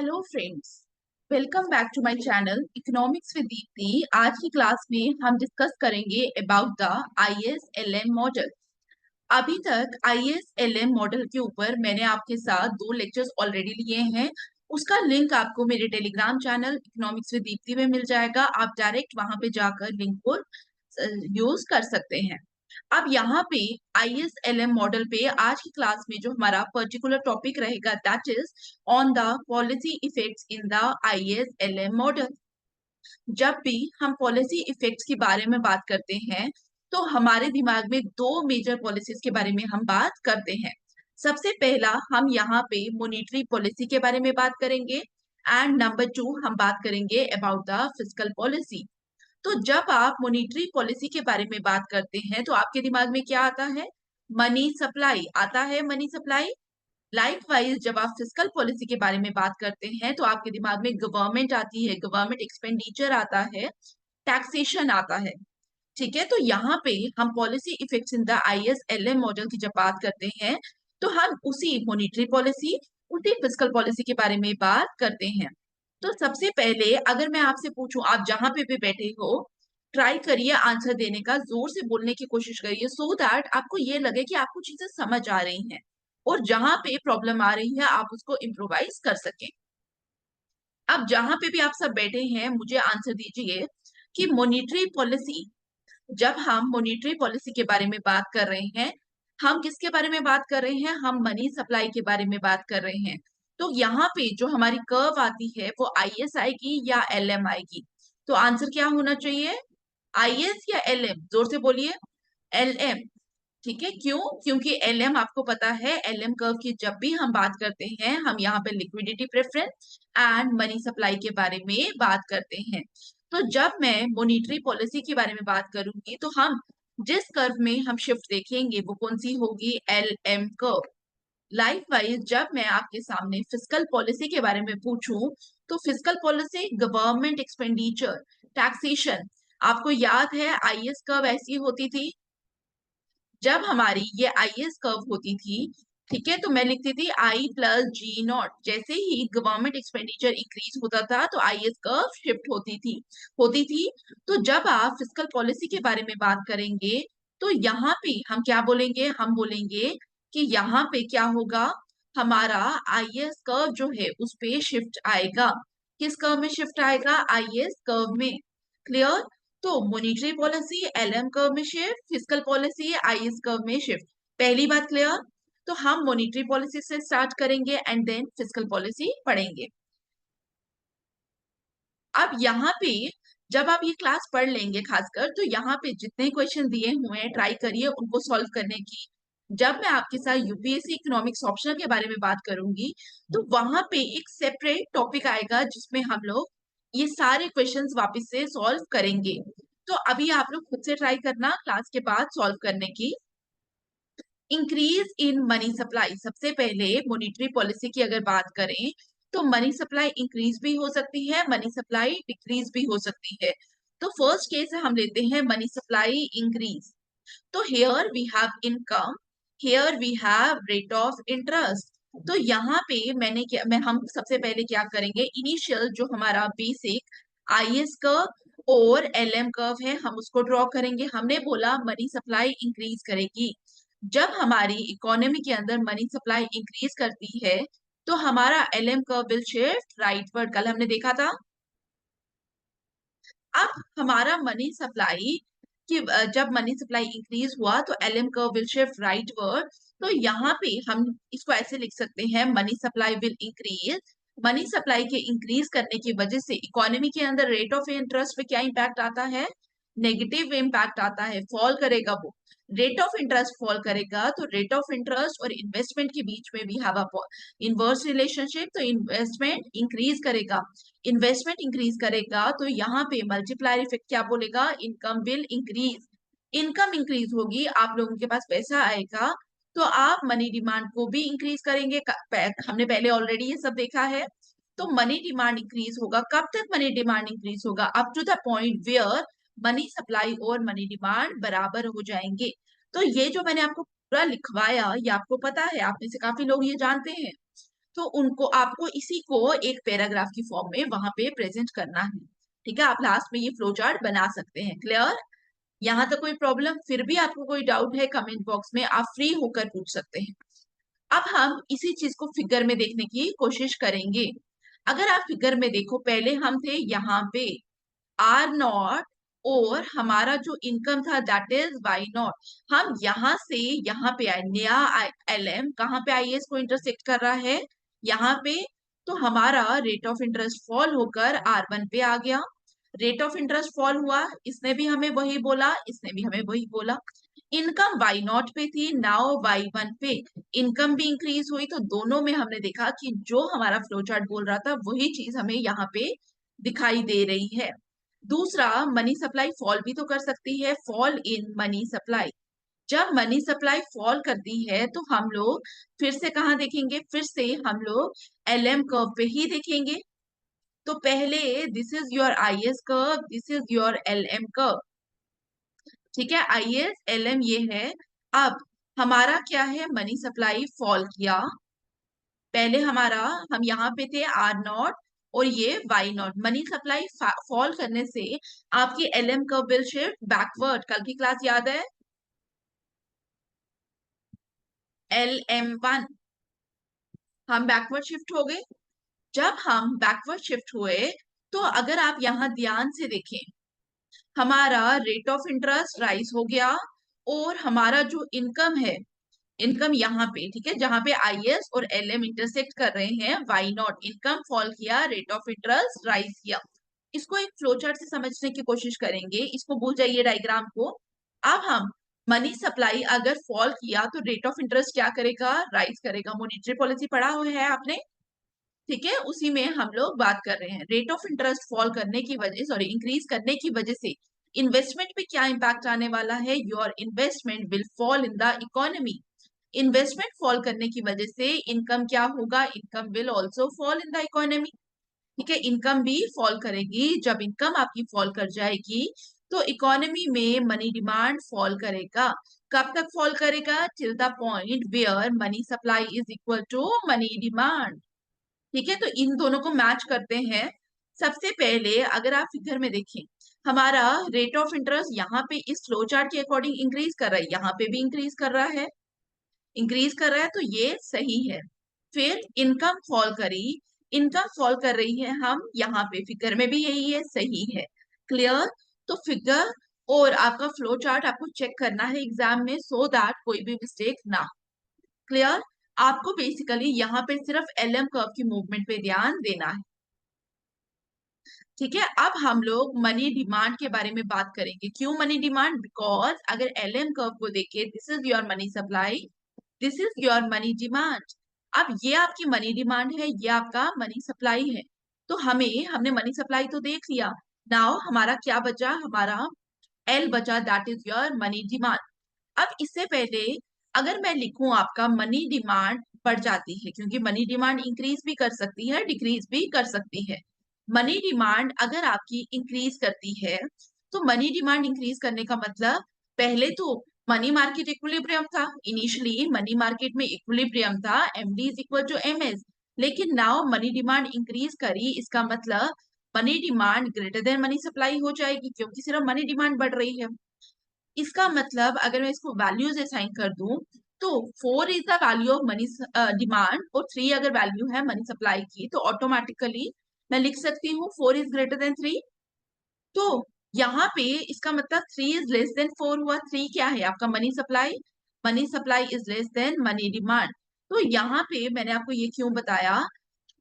Hello friends, welcome back to my channel economics with Deepti. आज की class में हम डिस्कस करेंगे अबाउट द आईएसएलएम मॉडल। अभी तक आईएसएलएम मॉडल के ऊपर मैंने आपके साथ दो लेक्चर्स ऑलरेडी लिए हैं। उसका लिंक आपको मेरे Telegram channel economics with Deepti में मिल जाएगा। आप डायरेक्ट वहां पे जाकर लिंक को यूज कर सकते हैं। अब यहाँ पे आईएसएलएम मॉडल पे आज की क्लास में जो हमारा पर्टिकुलर टॉपिक रहेगा that is on the policy effects in the ISLM model. जब भी हम पॉलिसी इफेक्ट्स के बारे में बात करते हैं तो हमारे दिमाग में दो मेजर पॉलिसीज के बारे में हम बात करते हैं। सबसे पहला हम यहाँ पे मॉनेटरी पॉलिसी के बारे में बात करेंगे एंड नंबर टू हम बात करेंगे अबाउट द फिस्कल पॉलिसी। तो जब आप मॉनेटरी पॉलिसी के बारे में बात करते हैं तो आपके दिमाग में क्या आता है? मनी सप्लाई आता है, मनी सप्लाई। लाइकवाइज जब आप फिस्कल पॉलिसी के बारे में बात करते हैं तो आपके दिमाग में गवर्नमेंट आती है, गवर्नमेंट एक्सपेंडिचर आता है, टैक्सेशन आता है। ठीक है, तो यहाँ पे हम policy effects in the ISLM model की जब बात करते हैं तो हम उसी मॉनेटरी पॉलिसी, उसी फिस्कल पॉलिसी के बारे में बात करते हैं। तो सबसे पहले अगर मैं आपसे पूछूं, आप जहां पे भी बैठे हो ट्राई करिए आंसर देने का, जोर से बोलने की कोशिश करिए सो दैट आपको ये लगे कि आपको चीजें समझ आ रही हैं और जहां पे प्रॉब्लम आ रही है आप उसको इम्प्रोवाइज कर सकें। अब जहां पे भी आप सब बैठे हैं मुझे आंसर दीजिए कि मॉनेटरी पॉलिसी, जब हम मॉनेटरी पॉलिसी के बारे में बात कर रहे हैं, हम किसके बारे में बात कर रहे हैं? हम मनी सप्लाई के बारे में बात कर रहे हैं। तो यहाँ पे जो हमारी कर्व आती है वो आईएस आएगी या एलएम आएगी? तो आंसर क्या होना चाहिए? आईएस या एलएम? जोर से बोलिए। एलएम। ठीक है, क्यों? क्योंकि एलएम आपको पता है, एलएम कर्व की जब भी हम बात करते हैं हम यहाँ पे liquidity preference and money supply के बारे में बात करते हैं। तो जब मैं मॉनेटरी पॉलिसी के बारे में बात करूंगी तो हम जिस कर्व में हम शिफ्ट देखेंगे वो कौन सी होगी? L M curve. लाइकवाइज जब मैं आपके सामने फिस्कल पॉलिसी के बारे में पूछूं तो fiscal policy government expenditure, taxation. आपको याद है आईएस कर्व ऐसी होती थी? जब हमारी ये आईएस कर्व होती थी, ठीक है, तो मैं लिखती थी आई प्लस जी नॉट। जैसे ही गवर्नमेंट एक्सपेंडिचर इंक्रीज होता था तो आईएस कर्व शिफ्ट होती थी। तो जब आप फिस्कल पॉलिसी के बारे में बात करेंगे तो यहाँ पे हम क्या बोलेंगे? हम बोलेंगे कि यहाँ पे क्या होगा? हमारा आईएस कर्व जो है उस पे शिफ्ट आएगा। किस कर्व में शिफ्ट आएगा? आईएस कर्व में। क्लियर? तो मॉनेटरी पॉलिसी एलएम कर्व में shift, fiscal policy IS curve में शिफ्ट। पहली बात क्लियर? तो हम मॉनेटरी पॉलिसी से स्टार्ट करेंगे एंड देन फिस्कल पॉलिसी पढ़ेंगे। अब यहाँ पे जब आप ये क्लास पढ़ लेंगे खासकर तो यहाँ पे जितने क्वेश्चन दिए हुए हैं ट्राई करिए उनको सॉल्व करने की। जब मैं आपके साथ यूपीएससी इकोनॉमिक्स ऑप्शनल के बारे में बात करूंगी तो वहां पे एक सेपरेट टॉपिक आएगा जिसमें हम लोग ये सारे क्वेश्चंस वापस से सॉल्व करेंगे। तो अभी आप लोग खुद से ट्राई करना क्लास के बाद सॉल्व करने की। इंक्रीज इन मनी सप्लाई, सबसे पहले मॉनेटरी पॉलिसी की अगर बात करें तो मनी सप्लाई इंक्रीज भी हो सकती है, मनी सप्लाई डिक्रीज भी हो सकती है। तो फर्स्ट केस हम लेते हैं मनी सप्लाई इंक्रीज। तो here we have income, here we have rate of interest. तो यहाँ पे हम सबसे पहले क्या करेंगे? इनिशियल जो हमारा बेसिक आईएस कर्व और एलएम कर्व है हम उसको ड्रॉ करेंगे। हमने बोला मनी सप्लाई इंक्रीज करेगी। जब हमारी इकोनॉमी के अंदर मनी सप्लाई इंक्रीज करती है तो हमारा LM curve will shift rightward. कल हमने देखा था। अब हमारा मनी सप्लाई कि जब मनी सप्लाई इंक्रीज हुआ तो LM curve will shift rightward. तो यहाँ पे हम इसको ऐसे लिख सकते हैं, money supply will increase. Money supply के इंक्रीज करने की वजह से इकोनॉमी के अंदर रेट ऑफ इंटरेस्ट पे क्या इम्पैक्ट आता है? नेगेटिव इम्पैक्ट आता है, फॉल करेगा वो। रेट ऑफ इंटरेस्ट फॉल करेगा तो रेट ऑफ इंटरेस्ट और इन्वेस्टमेंट के बीच में भी हैव अ इनवर्स रिलेशनशिप। तो इन्वेस्टमेंट इंक्रीज करेगा, इन्वेस्टमेंट इंक्रीज करेगा तो यहाँ पे मल्टीप्लायर इफेक्ट क्या बोलेगा? Income will increase. Income increase होगी, आप लोगों के पास पैसा आएगा तो आप मनी डिमांड को भी इंक्रीज करेंगे। हमने पहले ऑलरेडी ये सब देखा है। तो मनी डिमांड इंक्रीज होगा। कब तक मनी डिमांड इंक्रीज होगा? Up to the point where money supply और मनी डिमांड बराबर हो जाएंगे। तो ये जो मैंने आपको पूरा लिखवाया ये आपको पता है, आप में से काफी लोग ये जानते हैं। तो उनको आपको इसी को एक पैराग्राफ की फॉर्म में वहां पे प्रेजेंट करना है। ठीक है, आप लास्ट में ये फ्लो चार्ट बना सकते हैं। क्लियर? यहाँ तक कोई प्रॉब्लम? फिर भी आपको कोई डाउट है कमेंट बॉक्स में आप फ्री होकर पूछ सकते हैं। अब हम इसी चीज को फिगर में देखने की कोशिश करेंगे। अगर आप फिगर में देखो, पहले हम थे यहाँ पे आर नॉट और हमारा जो इनकम था दैट इज वाई नॉट। हम यहाँ से यहाँ पे आए, नया एल एम कहाँ पे आई एस को इंटरसेक्ट कर रहा है, यहाँ पे। तो हमारा रेट ऑफ इंटरेस्ट फॉल होकर आर वन पे आ गया। रेट ऑफ इंटरेस्ट फॉल हुआ, इसने भी हमें वही बोला, इसने भी हमें वही बोला। इनकम वाई नॉट पे थी, नाउ वाई वन पे इनकम भी इंक्रीज हुई। तो दोनों में हमने देखा कि जो हमारा फ्लो चार्ट बोल रहा था वही चीज हमें यहाँ पे दिखाई दे रही है। दूसरा, मनी सप्लाई फॉल भी तो कर सकती है, फॉल इन मनी सप्लाई। जब मनी सप्लाई फॉल करती है तो हम लोग फिर से कहाँ देखेंगे, फिर से हम लोग एल एम कर्व पे ही देखेंगे। तो पहले this is your I S curve, this is your L M curve. ठीक है, आई एस एल एम ये है। अब हमारा क्या है, मनी सप्लाई फॉल किया। पहले हमारा, हम यहाँ पे थे आर नॉट और ये why not. Money supply fall करने से आपकी L M curve will shift backward. कल की क्लास याद है, एल एम वन, हम बैकवर्ड शिफ्ट हो गए। जब हम बैकवर्ड शिफ्ट हुए तो अगर आप यहाँ ध्यान से देखें, हमारा रेट ऑफ इंटरेस्ट राइज हो गया और हमारा जो इनकम है, इनकम यहाँ पे, ठीक है, जहां पे आई एस और एल एम इंटरसेक्ट कर रहे हैं, वाई नॉट, इनकम फॉल किया, रेट ऑफ इंटरेस्ट राइज किया। इसको एक फ्लो चार्ट से समझने की कोशिश करेंगे, इसको भूल जाइए डायग्राम को। अब हम मनी सप्लाई अगर फॉल किया तो रेट ऑफ इंटरेस्ट क्या करेगा, राइज करेगा। मॉनेटरी पॉलिसी पढ़ा हुआ है आपने, ठीक है, उसी में हम लोग बात कर रहे हैं। रेट ऑफ इंटरेस्ट फॉल करने की वजह, सॉरी इंक्रीज करने की वजह से इन्वेस्टमेंट पे क्या इंपैक्ट आने वाला है, your investment will fall in the economy. Investment fall करने की वजह से इनकम क्या होगा, income will also fall in the economy. ठीक है, इनकम भी फॉल करेगी। जब इनकम आपकी फॉल कर जाएगी तो इकोनॉमी में मनी डिमांड फॉल करेगा। कब तक फॉल करेगा, till the point where money supply is equal to money demand. ठीक है, तो इन दोनों को मैच करते हैं। सबसे पहले अगर आप फिगर में देखें, हमारा रेट ऑफ इंटरेस्ट यहाँ पे इस फ्लो चार्ट के अकॉर्डिंग इंक्रीज कर रहा है, यहाँ पे भी इंक्रीज कर रहा है, इंक्रीज कर रहा है, तो ये सही है। फिर इनकम फॉल करी, इनकम फॉल कर रही है, हम यहाँ पे फिगर में भी यही है, सही है। क्लियर? तो फिगर और आपका फ्लो चार्ट आपको चेक करना है एग्जाम में, सो दैट कोई भी मिस्टेक ना। क्लियर? आपको बेसिकली यहाँ पे सिर्फ एल एम कर्व की मूवमेंट पे ध्यान देना है। ठीक है, अब हम लोग मनी डिमांड के बारे में बात करेंगे। क्यों मनी डिमांड? बिकॉज अगर एल एम कर्व को देखे, this is your money supply, this is your money demand. अब ये आपकी मनी डिमांड है, ये आपका मनी सप्लाई है। तो हमने मनी सप्लाई तो देख लिया। नाउ हमारा क्या बचा, हमारा एल बचा, that is your money demand. अब इससे पहले अगर मैं लिखूं आपका मनी डिमांड बढ़ जाती है, क्योंकि मनी डिमांड इंक्रीज भी कर सकती है, डिक्रीज भी कर सकती है। मनी डिमांड अगर आपकी इंक्रीज करती है तो मनी डिमांड इंक्रीज करने का मतलब, पहले तो मनी मार्केट इक्विलिब्रियम था, इनिशियली मनी मार्केट में इक्विलिब्रियम था, MD is equal to MS. लेकिन नाउ मनी डिमांड इंक्रीज करी, इसका मतलब money demand greater than money supply हो जाएगी, क्योंकि सिर्फ मनी डिमांड बढ़ रही है। इसका मतलब अगर मैं इसको वैल्यूज असाइन कर दूं तो 4 is the value of money demand और 3 अगर वैल्यू है मनी सप्लाई की, तो ऑटोमेटिकली मैं लिख सकती हूँ 4 इज ग्रेटर देन 3। तो यहाँ पे इसका मतलब 3 इज लेस देन 4 हुआ। 3 क्या है आपका, money supply, money supply is less than money demand. तो यहाँ पे मैंने आपको ये क्यों बताया,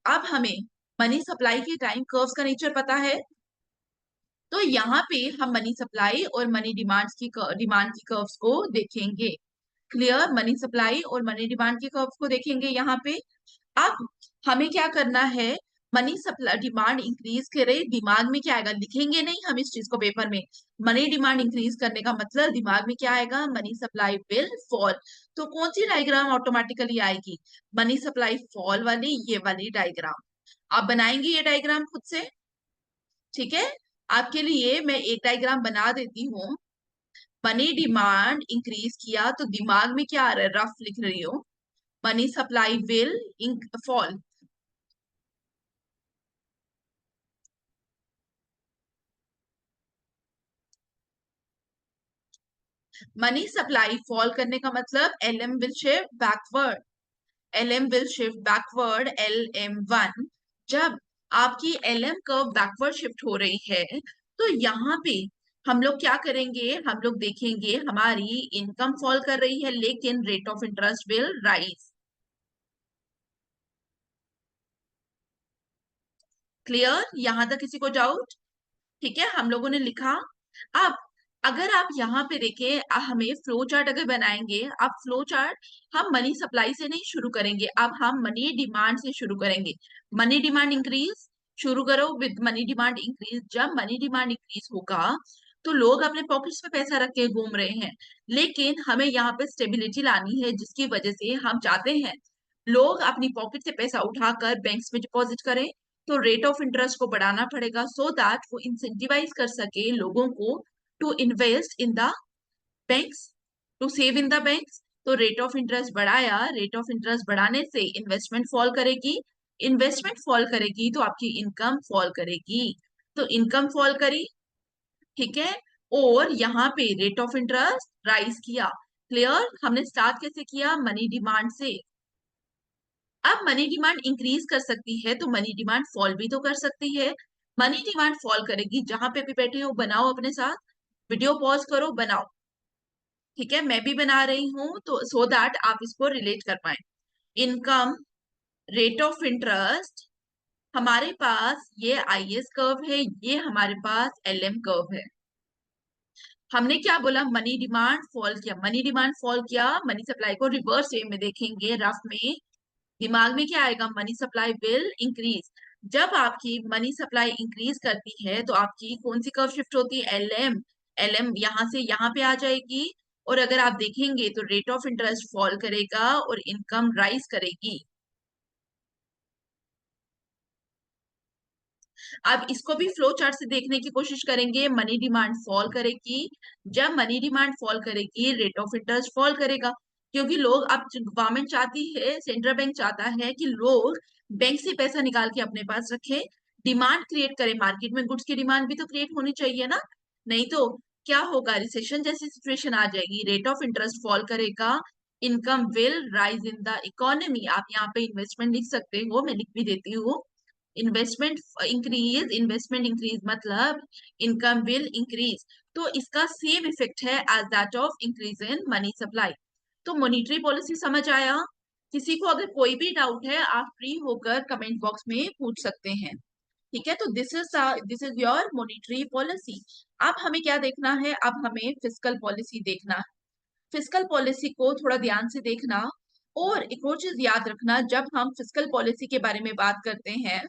अब हमें मनी सप्लाई के टाइम कर्व्स का नेचर पता है, तो यहाँ पे हम मनी सप्लाई और मनी डिमांड की कर्व्स को देखेंगे। क्लियर? मनी सप्लाई और मनी डिमांड के कर्व्स को देखेंगे यहाँ पे। अब हमें क्या करना है, मनी सप्लाई डिमांड इंक्रीज करे, दिमाग में क्या आएगा, लिखेंगे नहीं हम इस चीज को पेपर में। मनी डिमांड इंक्रीज करने का मतलब दिमाग में क्या आएगा, मनी सप्लाई विल फॉल। तो कौन सी डायग्राम ऑटोमेटिकली आएगी, मनी सप्लाई फॉल वाली, ये वाली डायग्राम। आप बनाएंगे ये डायग्राम खुद से, ठीक है? आपके लिए मैं एक डायग्राम बना देती हूँ। मनी डिमांड इंक्रीज किया तो दिमाग में क्या आ रहा है, रफ लिख रही हूँ, money supply will fall. Money supply fall करने का मतलब LM will shift backward. LM will shift backward LM1। जब आपकी LM कर्व बैकवर्ड शिफ्ट हो रही है तो यहाँ पे हम लोग क्या करेंगे, हम लोग देखेंगे हमारी इनकम फॉल कर रही है लेकिन rate of interest will rise. Clear, यहां तक किसी को डाउट? ठीक है, हम लोगों ने लिखा। अब अगर आप यहाँ पे देखें, हमें फ्लो चार्ट अगर बनाएंगे, आप फ्लो चार्ट हम मनी सप्लाई से नहीं शुरू करेंगे, अब हम मनी डिमांड से शुरू करेंगे। मनी डिमांड इंक्रीज, शुरू करो विद मनी डिमांड इंक्रीज। जब मनी डिमांड इंक्रीज होगा तो लोग अपने पॉकेट्स में पैसा रख के घूम रहे हैं, लेकिन हमें यहाँ पे स्टेबिलिटी लानी है जिसकी वजह से हम चाहते हैं लोग अपनी पॉकेट से पैसा उठाकर बैंक्स में डिपॉजिट करें। तो रेट ऑफ इंटरेस्ट को बढ़ाना पड़ेगा सो दैट वो इंसेंटिवाइज कर सके लोगों को to invest in the banks, to save in the banks. तो रेट ऑफ इंटरेस्ट बढ़ाया, रेट ऑफ इंटरेस्ट बढ़ाने से इन्वेस्टमेंट फॉल करेगी, इन्वेस्टमेंट फॉल करेगी तो आपकी इनकम फॉल करेगी। तो इनकम फॉल करी, ठीक है, और यहाँ पे रेट ऑफ इंटरेस्ट राइज किया। क्लियर, हमने स्टार्ट कैसे किया, मनी डिमांड से। अब मनी डिमांड इंक्रीज कर सकती है तो मनी डिमांड फॉल भी तो कर सकती है। मनी डिमांड फॉल करेगी, जहां पे भी बैठे हो बनाओ अपने साथ, वीडियो पॉज करो बनाओ। ठीक है, मैं भी बना रही हूँ तो सो दैट आप इसको रिलेट कर पाए। इनकम, रेट ऑफ इंटरेस्ट, हमारे पास ये IS कर्व है, ये हमारे पास LM कर्व है। हमने क्या बोला, मनी डिमांड फॉल किया, मनी डिमांड फॉल किया, मनी सप्लाई को रिवर्स वे में देखेंगे रफ में, दिमाग में क्या आएगा, मनी सप्लाई विल इंक्रीज। जब आपकी मनी सप्लाई इंक्रीज करती है तो आपकी कौन सी कर्व शिफ्ट होती है, LM। LM यहां से यहां पे आ जाएगी, और अगर आप देखेंगे तो रेट ऑफ इंटरेस्ट फॉल करेगा और इनकम राइज करेगी। अब इसको भी फ्लो चार्ट से देखने की कोशिश करेंगे, मनी डिमांड फॉल करेगी, जब मनी डिमांड फॉल करेगी रेट ऑफ इंटरेस्ट फॉल करेगा, क्योंकि लोग, अब गवर्नमेंट चाहती है, सेंट्रल बैंक चाहता है कि लोग बैंक से पैसा निकाल के अपने पास रखे, डिमांड क्रिएट करे, मार्केट में गुड्स की डिमांड भी तो क्रिएट होनी चाहिए ना, नहीं तो क्या होगा, रिसेशन जैसी सिचुएशन आ जाएगी, रेट ऑफ इंटरेस्ट फॉल करेगा, income will rise in the economy. आप यहाँ पे इन्वेस्टमेंट लिख सकते हो, मैं लिख भी देती हूँ। इन्वेस्टमेंट इंक्रीज, इन्वेस्टमेंट इंक्रीज मतलब इनकम विल इंक्रीज। तो इसका सेम इफेक्ट है as that of increase in money supply. तो मॉनिटरी पॉलिसी समझ आया? किसी को अगर कोई भी डाउट है आप फ्री होकर कमेंट बॉक्स में पूछ सकते हैं। ठीक है, तो this is your monetary policy. अब हमें क्या देखना है, अब हमें फिस्कल पॉलिसी देखना है। फिस्कल पॉलिसी को थोड़ा ध्यान से देखना, और एक और चीज याद रखना, जब हम फिस्कल पॉलिसी के बारे में बात करते हैं,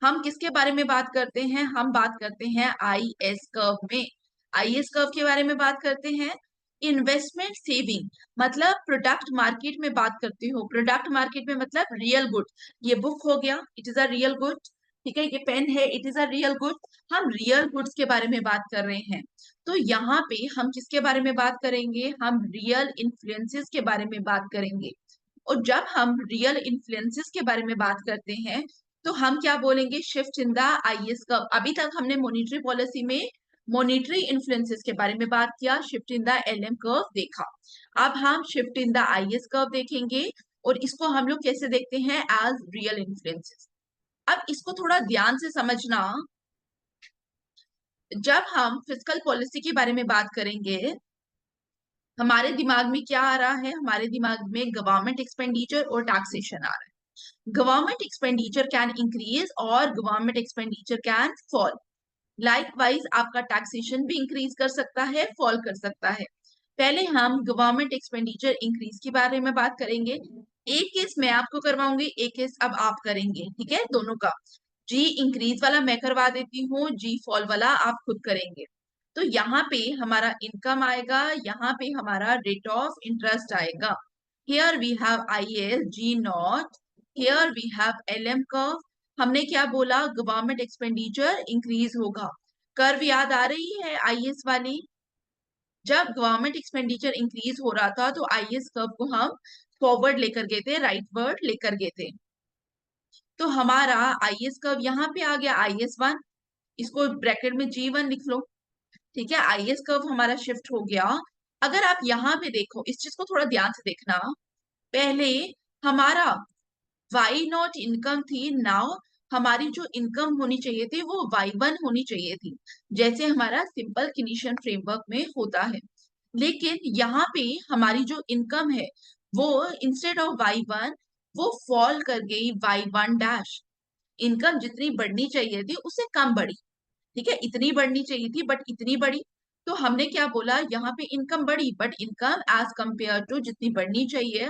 हम किसके बारे में बात करते हैं, हम बात करते हैं IS कर्व में। IS कर्व के बारे में बात करते हैं। इन्वेस्टमेंट सेविंग मतलब प्रोडक्ट मार्केट में बात करते हो, प्रोडक्ट मार्केट में मतलब रियल गुड। ये बुक हो गया, it is a real good. ठीक है, ये पेन है, it is a real good. हम रियल गुड्स के बारे में बात कर रहे हैं। तो यहाँ पे हम किसके बारे में बात करेंगे, हम रियल इन्फ्लुएंसेस के बारे में बात करेंगे। और जब हम रियल इन्फ्लुएंसेस के बारे में बात करते हैं तो हम क्या बोलेंगे, shift in the IS curve. अभी तक हमने मॉनिटरी पॉलिसी में मॉनिटरी इन्फ्लुएंसेस के बारे में बात किया, shift in the LM curve देखा। अब हम shift in the IS curve देखेंगे, और इसको हम लोग कैसे देखते हैं, एज रियल इन्फ्लुएंसेस। अब इसको थोड़ा ध्यान से समझना, जब हम फिस्कल पॉलिसी के बारे में बात करेंगे हमारे दिमाग में क्या आ रहा है, हमारे दिमाग में गवर्नमेंट एक्सपेंडिचर और टैक्सेशन आ रहा है। गवर्नमेंट एक्सपेंडिचर कैन इंक्रीज और government expenditure can fall. Likewise आपका टैक्सेशन भी इंक्रीज कर सकता है, फॉल कर सकता है। पहले हम गवर्नमेंट एक्सपेंडिचर इंक्रीज के बारे में बात करेंगे। एक केस मैं आपको करवाऊंगी, एक केस अब आप करेंगे, ठीक है, दोनों का। जी इंक्रीज वाला मैं करवा देती हूँ, जी फॉल वाला आप खुद करेंगे। तो यहाँ पे हमारा इनकम आएगा, यहाँ पे हमारा रेट ऑफ इंटरेस्ट आएगा। Here we have IS G naught, here we have LM curve. हमने क्या बोला, गवर्नमेंट एक्सपेंडिचर इंक्रीज होगा। कर्व याद आ रही है IS वाली, जब गवर्नमेंट एक्सपेंडिचर इंक्रीज हो रहा था तो IS कर्व को हम फॉरवर्ड लेकर गए थे, राइटवर्ड लेकर गए थे। तो हमारा आईएस कर्व यहाँ पे आ गया, IS1, इसको ब्रैकेट में G1 लिख लो। ठीक है, आईएस कर्व हमारा शिफ्ट हो गया। अगर आप यहाँ पे देखो, इस चीज को थोड़ा ध्यान से देखना, पहले हमारा वाई नॉट इनकम थी, नाउ हमारी जो इनकम होनी चाहिए थी वो Y1 होनी चाहिए थी, जैसे हमारा सिंपल किनीशियन फ्रेमवर्क में होता है। लेकिन यहाँ पे हमारी जो इनकम है वो इंस्टेड ऑफ Y1 वो फॉल कर गई Y1 डैश। इनकम जितनी बढ़नी चाहिए थी उससे कम बढ़ी। ठीक है, इतनी बढ़नी चाहिए थी बट इतनी बढ़ी। तो हमने क्या बोला, यहाँ पे इनकम बढ़ी but income as compare to जितनी बढ़नी चाहिए,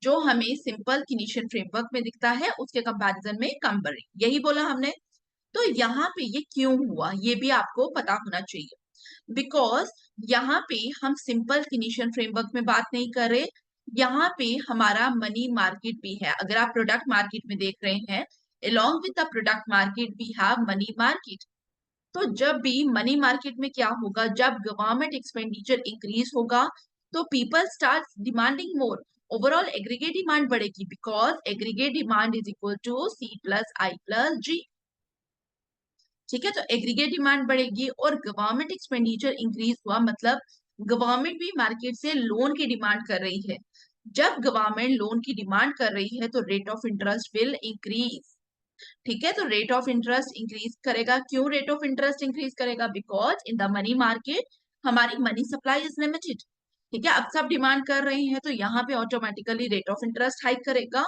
जो हमें सिंपल किनीशियन फ्रेमवर्क में दिखता है, उसके कंपैरिजन में कम बढ़ी, यही बोला हमने। तो यहाँ पे ये क्यों हुआ ये भी आपको पता होना चाहिए, बिकॉज यहाँ पे हम सिंपल किनीशियन फ्रेमवर्क में बात नहीं कर रहे, यहाँ पे हमारा मनी मार्केट भी है। अगर आप प्रोडक्ट मार्केट में देख रहे हैं, along with the product market we have money market। तो जब भी मनी मार्केट में क्या होगा, जब गवर्नमेंट एक्सपेंडिचर इंक्रीज होगा तो people start demanding more, overall aggregate demand बढ़ेगी, because aggregate demand is equal to C+I+G। ठीक है, तो एग्रीगेट डिमांड बढ़ेगी और गवर्नमेंट एक्सपेंडिचर इंक्रीज हुआ, मतलब गवर्नमेंट भी मार्केट से लोन की डिमांड कर रही है। जब गवर्नमेंट लोन की डिमांड कर रही है तो rate of interest will increase. ठीक है, तो रेट ऑफ इंटरेस्ट इंक्रीज करेगा। क्यों रेट ऑफ इंटरेस्ट इंक्रीज करेगा, because in the money market हमारी मनी सप्लाई इज लिमिटेड। ठीक है, अब सब डिमांड कर रहे हैं तो यहाँ पे automatically rate of interest hike करेगा।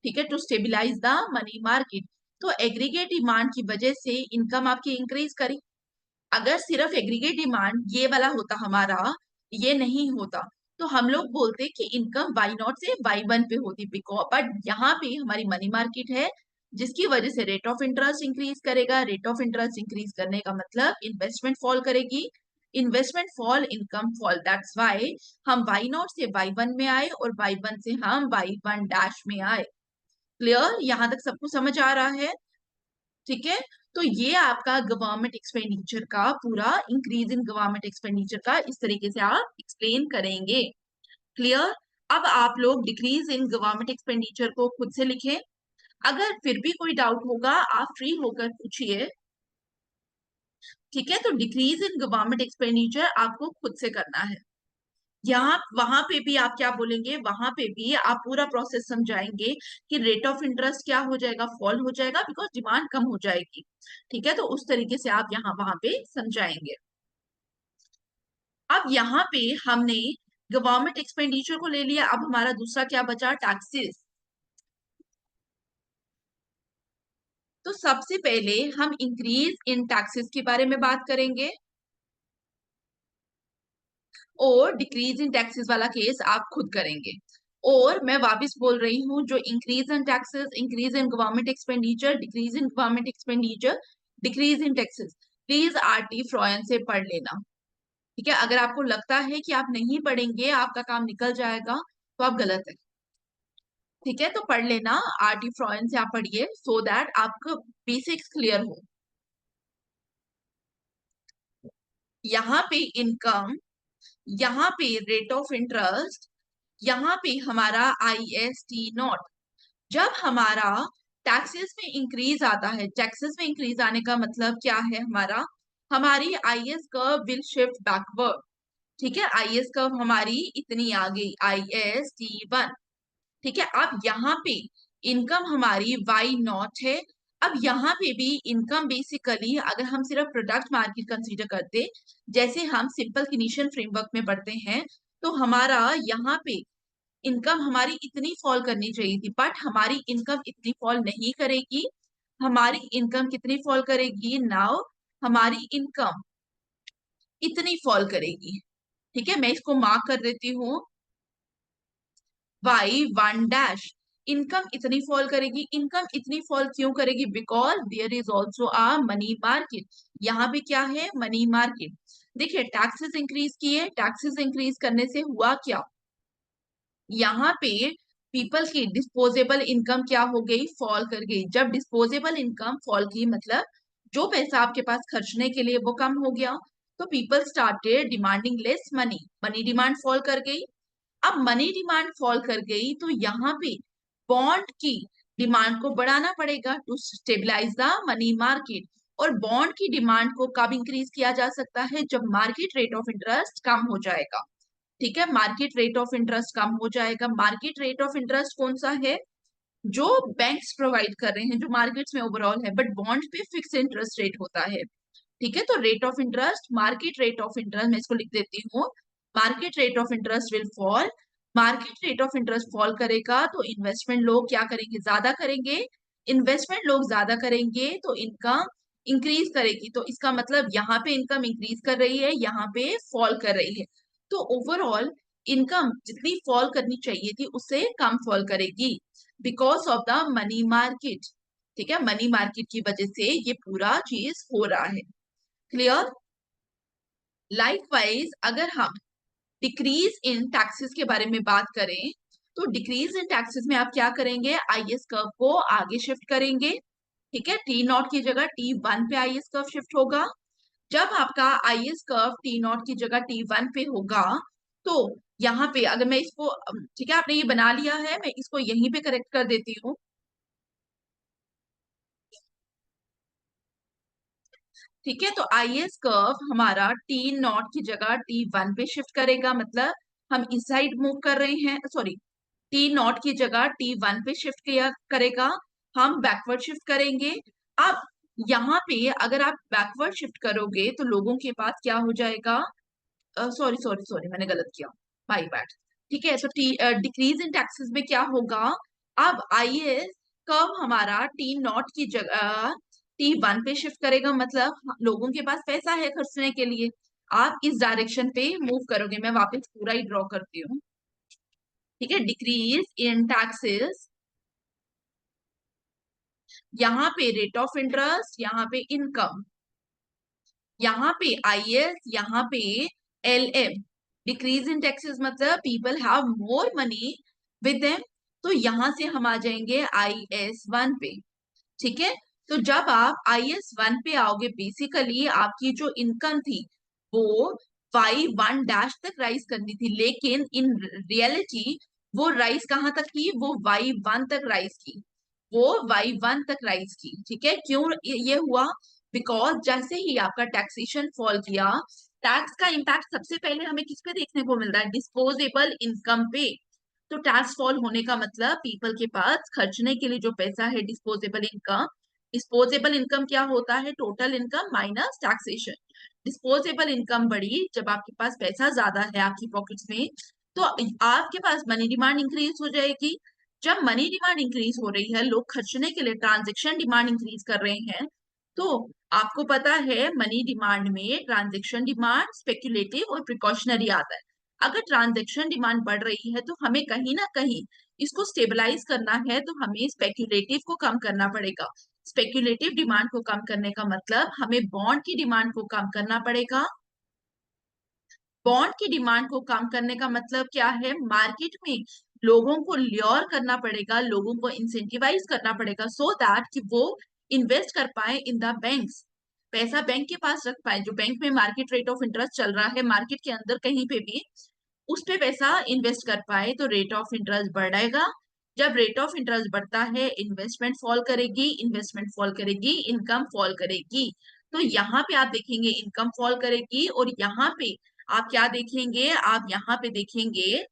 ठीक है, to stabilise the money market. तो एग्रीगेट डिमांड की वजह से इनकम आपकी इंक्रीज करी। अगर सिर्फ एग्रीगेट डिमांड ये वाला होता हमारा, ये नहीं होता, तो हम लोग बोलते कि इनकम Y0 से Y1 पे होती, बिकॉज बट यहाँ पे हमारी मनी मार्केट है, जिसकी वजह से रेट ऑफ इंटरेस्ट इंक्रीज करेगा। रेट ऑफ इंटरेस्ट इंक्रीज करने का मतलब इन्वेस्टमेंट फॉल करेगी, investment fall, income fall. That's why हम Y0 से Y1 में आए और Y1 से हम Y1 डैश में आए। क्लियर, यहां तक सबको समझ आ रहा है? ठीक है, तो ये आपका गवर्नमेंट एक्सपेंडिचर का पूरा इंक्रीज इन गवर्नमेंट एक्सपेंडिचर का इस तरीके से आप एक्सप्लेन करेंगे। क्लियर, अब आप लोग डिक्रीज इन गवर्नमेंट एक्सपेंडिचर को खुद से लिखें। अगर फिर भी कोई डाउट होगा आप फ्री होकर पूछिए। ठीक है, तो डिक्रीज इन गवर्नमेंट एक्सपेंडिचर आपको खुद से करना है। यहाँ वहां पे भी आप क्या बोलेंगे, वहां पे भी आप पूरा प्रोसेस समझाएंगे कि रेट ऑफ इंटरेस्ट क्या हो जाएगा, फॉल हो जाएगा, बिकॉज डिमांड कम हो जाएगी। ठीक है, तो उस तरीके से आप यहाँ वहां पे समझाएंगे। अब यहाँ पे हमने गवर्नमेंट एक्सपेंडिचर को ले लिया, अब हमारा दूसरा क्या बचा, टैक्सेस। तो सबसे पहले हम इंक्रीज इन टैक्सेस के बारे में बात करेंगे, और डिक्रीज इन टैक्सेस वाला केस आप खुद करेंगे। और मैं वापस बोल रही हूँ, जो increase in taxes, increase in government expenditure, decrease in government expenditure, decrease in taxes, please RT Froyen से पढ़ लेना। ठीक है, अगर आपको लगता है कि आप नहीं पढ़ेंगे आपका काम निकल जाएगा तो आप गलत है। ठीक है, तो पढ़ लेना, आरटी फ्रॉयन से आप पढ़िए, सो दैट आपको बेसिक्स क्लियर हो। यहाँ पे इनकम, यहाँ पे रेट ऑफ इंटरेस्ट, यहाँ पे हमारा IST0। जब हमारा टैक्सेस में इंक्रीज आता है, टैक्सेस में इंक्रीज आने का मतलब क्या है, हमारा हमारी IS curve will shift backward. ठीक है, IS कर्व हमारी इतनी आ गई, IST1। ठीक है, अब यहाँ पे इनकम हमारी Y0 है। अब यहाँ पे भी इनकम बेसिकली अगर हम सिर्फ प्रोडक्ट मार्केट कंसीडर करते, जैसे हम सिंपल किनीशियन फ्रेमवर्क में पढ़ते हैं, तो हमारा यहाँ पे इनकम हमारी इतनी फॉल करनी चाहिए थी, बट हमारी इनकम इतनी फॉल नहीं करेगी। हमारी इनकम कितनी फॉल करेगी, नाउ हमारी इनकम इतनी फॉल करेगी। ठीक है, मैं इसको मार्क कर देती हूँ, Y1 डैश। इनकम इतनी फॉल करेगी। इनकम इतनी फॉल क्यों करेगी, because there is also a money market. यहाँ पे क्या है, मनी मार्केट। देखिए, टैक्सेस इंक्रीज किए, टैक्सेस इंक्रीज करने से हुआ क्या, यहाँ पे पीपल की डिस्पोजेबल इनकम क्या हो गई, फॉल कर गई। जब डिस्पोजेबल इनकम फॉल की, मतलब जो पैसा आपके पास खर्चने के लिए वो कम हो गया, तो people started demanding less money, money demand fall कर गई। अब मनी डिमांड फॉल कर गई तो यहाँ पे बॉन्ड की डिमांड को बढ़ाना पड़ेगा to stabilise the money market. और बॉन्ड की डिमांड को कब इंक्रीज किया जा सकता है? जब मार्केट रेट ऑफ इंटरेस्ट कम हो जाएगा। ठीक है, मार्केट रेट ऑफ इंटरेस्ट कम हो जाएगा। मार्केट रेट ऑफ इंटरेस्ट कौन सा है? जो बैंक्स प्रोवाइड कर रहे हैं, जो मार्केट्स में ओवरऑल है, बट बॉन्ड पे फिक्स इंटरेस्ट रेट होता है। ठीक है, तो rate of interest, market rate of interest, मैं इसको लिख देती हूँ। Market rate of interest will fall. Market rate of interest fall करेगा तो इन्वेस्टमेंट लोग क्या करेंगे? ज्यादा करेंगे। इन्वेस्टमेंट लोग ज्यादा करेंगे तो इनकम इंक्रीज करेगी। तो इसका मतलब यहाँ पे इनकम इंक्रीज कर रही है, यहाँ पे फॉल कर रही है। तो ओवरऑल इनकम जितनी फॉल करनी चाहिए थी उससे कम फॉल करेगी because of the money market. ठीक है, मनी मार्केट की वजह से ये पूरा चीज हो रहा है। क्लियर? लाइकवाइज अगर हम डिक्रीज इन टैक्सेस के बारे में बात करें तो डिक्रीज इन टैक्सेस में आप क्या करेंगे? आईएस कर्व को आगे शिफ्ट करेंगे। ठीक है, टी नॉट की जगह T1 पे आईएस कर्व शिफ्ट होगा। जब आपका आईएस कर्व टी नॉट की जगह T1 पे होगा तो यहाँ पे अगर मैं इसको ठीक है, आपने ये बना लिया है, मैं इसको यहीं पे करेक्ट कर देती हूँ। ठीक है, तो आईएस कर्व हमारा टी नॉट की जगह T1 पे शिफ्ट करेगा, मतलब हम इस साइड मूव कर रहे हैं। सॉरी, टी नॉट की जगह T1 पे शिफ्ट किया करेगा, हम बैकवर्ड शिफ्ट करेंगे। अब यहाँ पे अगर आप बैकवर्ड शिफ्ट करोगे तो लोगों के पास क्या हो जाएगा? सॉरी सॉरी सॉरी, मैंने गलत किया, माय बैड। ठीक है, तो डिक्रीज इन टैक्सेस में क्या होगा? अब आईएस कर्व हमारा टी नॉट की जगह T1 पे शिफ्ट करेगा, मतलब लोगों के पास पैसा है खर्चने के लिए। आप इस डायरेक्शन पे मूव करोगे। मैं वापस पूरा ही ड्रॉ करती हूँ। ठीक है, डिक्रीज इन टैक्सेस, यहाँ पे रेट ऑफ इंटरेस्ट, यहाँ पे इनकम, यहाँ पे आईएस, यहाँ पे एलएम। डिक्रीज इन टैक्सेस मतलब people have more money with them, तो यहां से हम आ जाएंगे IS1 पे। ठीक है, तो जब आप IS1 पे आओगे बेसिकली आपकी जो इनकम थी वो Y1 डैश तक राइज करनी थी, लेकिन इन रियलिटी वो राइज कहाँ तक की? वो Y1 तक राइज की। वो Y1 तक राइज की। ठीक है, क्यों ये हुआ? बिकॉज जैसे ही आपका टैक्सेशन फॉल किया, टैक्स का इम्पैक्ट सबसे पहले हमें किस पे देखने को मिल रहा है? डिस्पोजेबल इनकम पे। तो टैक्स फॉल होने का मतलब पीपल के पास खर्चने के लिए जो पैसा है, डिस्पोजेबल इनकम। डिस्पोजेबल इनकम क्या होता है? Total income minus taxation. Disposable income बढ़ी जब आपके पास पैसा ज्यादा है आपकी पॉकेट्स में, तो आपके पास मनी डिमांड इंक्रीज हो जाएगी। जब मनी डिमांड इंक्रीज हो रही है, लोग खर्चने के लिए ट्रांजेक्शन डिमांड इंक्रीज कर रहे हैं, तो आपको पता है मनी डिमांड में ट्रांजेक्शन डिमांड, स्पेक्यूलेटिव और प्रिकॉशनरी आता है। अगर ट्रांजेक्शन डिमांड बढ़ रही है तो हमें कहीं ना कहीं इसको स्टेबलाइज करना है, तो हमें स्पेक्यूलेटिव को कम करना पड़ेगा। स्पेक्यूलेटिव डिमांड को कम करने का मतलब हमें बॉन्ड की डिमांड को कम करना पड़ेगा। बॉन्ड की डिमांड को कम करने का मतलब क्या है? मार्केट में लोगों को ल्योर करना पड़ेगा, लोगों को इंसेंटिवाइज करना पड़ेगा सो दैट कि वो इन्वेस्ट कर पाए इन द बैंक्स। पैसा बैंक के पास रख पाए, जो बैंक में मार्केट रेट ऑफ इंटरेस्ट चल रहा है मार्केट के अंदर कहीं पे भी, उस पे पैसा इन्वेस्ट कर पाए, तो रेट ऑफ इंटरेस्ट बढ़ेगा। जब रेट ऑफ इंटरेस्ट बढ़ता है इन्वेस्टमेंट फॉल करेगी, इन्वेस्टमेंट फॉल करेगी, इनकम फॉल करेगी। तो यहाँ पे आप देखेंगे इनकम फॉल करेगी, और यहाँ पे आप क्या देखेंगे? आप यहाँ पे देखेंगे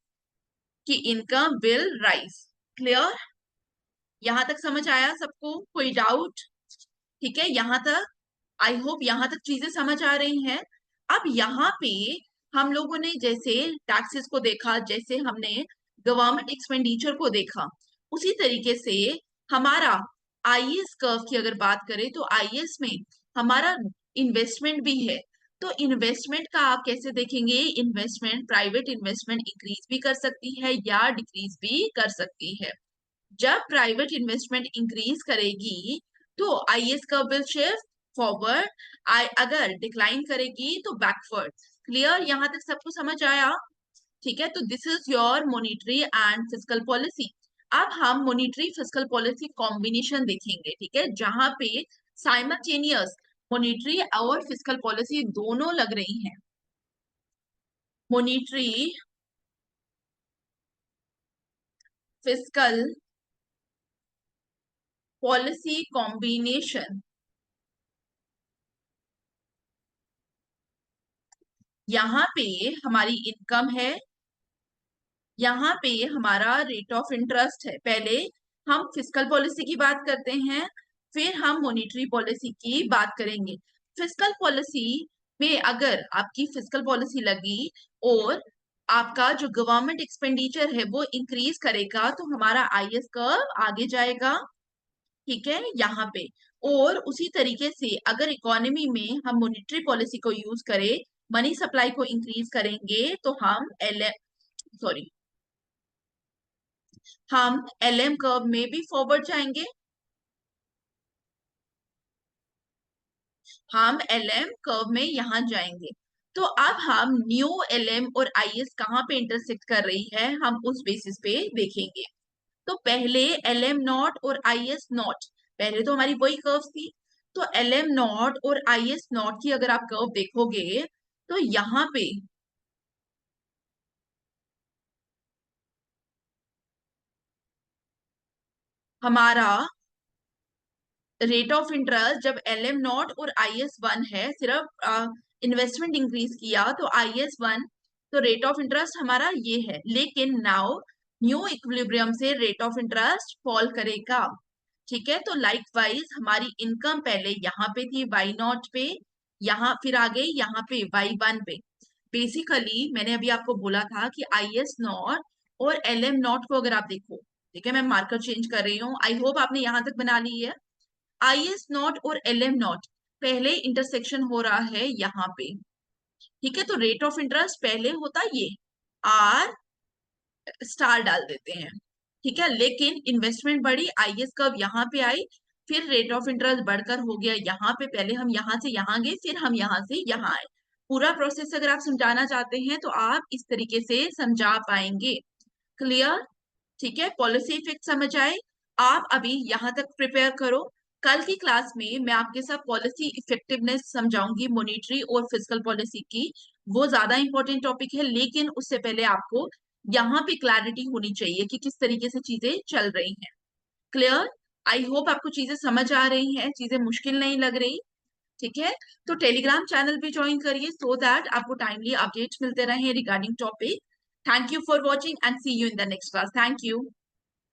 कि इनकम विल राइज। क्लियर? यहाँ तक समझ आया सबको? कोई डाउट? ठीक है, यहाँ तक आई होप यहाँ तक चीजें समझ आ रही हैं। अब यहाँ पे हम लोगों ने जैसे टैक्सेस को देखा, जैसे हमने गवर्नमेंट एक्सपेंडिचर को देखा, उसी तरीके से हमारा आईएस कर्व की अगर बात करें तो आईएस में हमारा इन्वेस्टमेंट भी है। तो इन्वेस्टमेंट का आप कैसे देखेंगे? इन्वेस्टमेंट, प्राइवेट इन्वेस्टमेंट इंक्रीज भी कर सकती है या डिक्रीज भी कर सकती है। जब प्राइवेट इन्वेस्टमेंट इंक्रीज करेगी तो IS curve will shift forward, अगर डिक्लाइन करेगी तो बैकवर्ड। क्लियर? यहाँ तक सबको समझ आया? ठीक है, तो this is your monetary and fiscal policy. अब हम मॉनिटरी फिस्कल पॉलिसी कॉम्बिनेशन देखेंगे। ठीक है, जहां पे साइमल्टेनियस मॉनिटरी और फिस्कल पॉलिसी दोनों लग रही हैं। Monetary fiscal policy combination. यहाँ पे हमारी इनकम है, यहाँ पे हमारा रेट ऑफ इंटरेस्ट है। पहले हम फिस्कल पॉलिसी की बात करते हैं, फिर हम मॉनेटरी पॉलिसी की बात करेंगे। फिस्कल पॉलिसी में अगर आपकी फिस्कल पॉलिसी लगी और आपका जो गवर्नमेंट एक्सपेंडिचर है वो इंक्रीज करेगा तो हमारा आईएस कर्व आगे जाएगा, ठीक है, यहाँ पे। और उसी तरीके से अगर इकोनॉमी में हम मॉनेटरी पॉलिसी को यूज करें, मनी सप्लाई को इंक्रीज करेंगे तो हम एलएम कर्व में भी फॉरवर्ड जाएंगे। हम एलएम कर्व में यहां जाएंगे। तो अब हम न्यू एलएम और आईएस कहाँ पे इंटरसेक्ट कर रही है हम उस बेसिस पे देखेंगे। तो पहले एलएम नॉट और आईएस नॉट, पहले तो हमारी वही कर्व थी। तो एलएम नॉट और आईएस नॉट की अगर आप कर्व देखोगे तो यहाँ पे हमारा रेट ऑफ इंटरेस्ट जब एल एम नॉट और आई एस वन है, सिर्फ इन्वेस्टमेंट इंक्रीज किया तो आई एस वन, तो रेट ऑफ इंटरेस्ट हमारा ये है। लेकिन नाउ न्यू इक्विलिब्रियम से रेट ऑफ इंटरेस्ट फॉल करेगा, ठीक है। तो लाइक वाइज हमारी इनकम पहले यहाँ पे थी वाई नॉट पे, यहाँ फिर आ गई यहाँ पे वाई वन पे। बेसिकली मैंने अभी आपको बोला था कि आई एस नॉट और एल एम नॉट को अगर आप देखो, ठीक है, मैं मार्कर चेंज कर रही हूँ, आई होप आपने यहाँ तक बना ली है। आई एस नॉट और एल एम नॉट पहले इंटरसेक्शन हो रहा है यहाँ पे, ठीक है। तो रेट ऑफ इंटरेस्ट पहले होता ये आर स्टार डाल देते हैं, ठीक है। लेकिन इन्वेस्टमेंट बढ़ी, आईएस कर्व यहाँ पे आई, फिर रेट ऑफ इंटरेस्ट बढ़कर हो गया यहाँ पे। पहले हम यहाँ से यहाँ गए, फिर हम यहाँ से यहाँ आए। पूरा प्रोसेस अगर आप समझाना चाहते हैं तो आप इस तरीके से समझा पाएंगे। क्लियर, ठीक है। पॉलिसी इफेक्ट समझ आए। आप अभी यहाँ तक प्रिपेयर करो, कल की क्लास में मैं आपके साथ पॉलिसी इफेक्टिवनेस समझाऊंगी मॉनेटरी और फिस्कल पॉलिसी की। वो ज्यादा इंपॉर्टेंट टॉपिक है, लेकिन उससे पहले आपको यहाँ पे क्लैरिटी होनी चाहिए कि किस तरीके से चीजें चल रही हैं। क्लियर, आई होप आपको चीजें समझ आ रही हैं, चीजें मुश्किल नहीं लग रही, ठीक है। तो टेलीग्राम चैनल भी ज्वाइन करिए सो दैट आपको टाइमली अपडेट्स मिलते रहे regarding topic. Thank you for watching and see you in the next class. Thank you.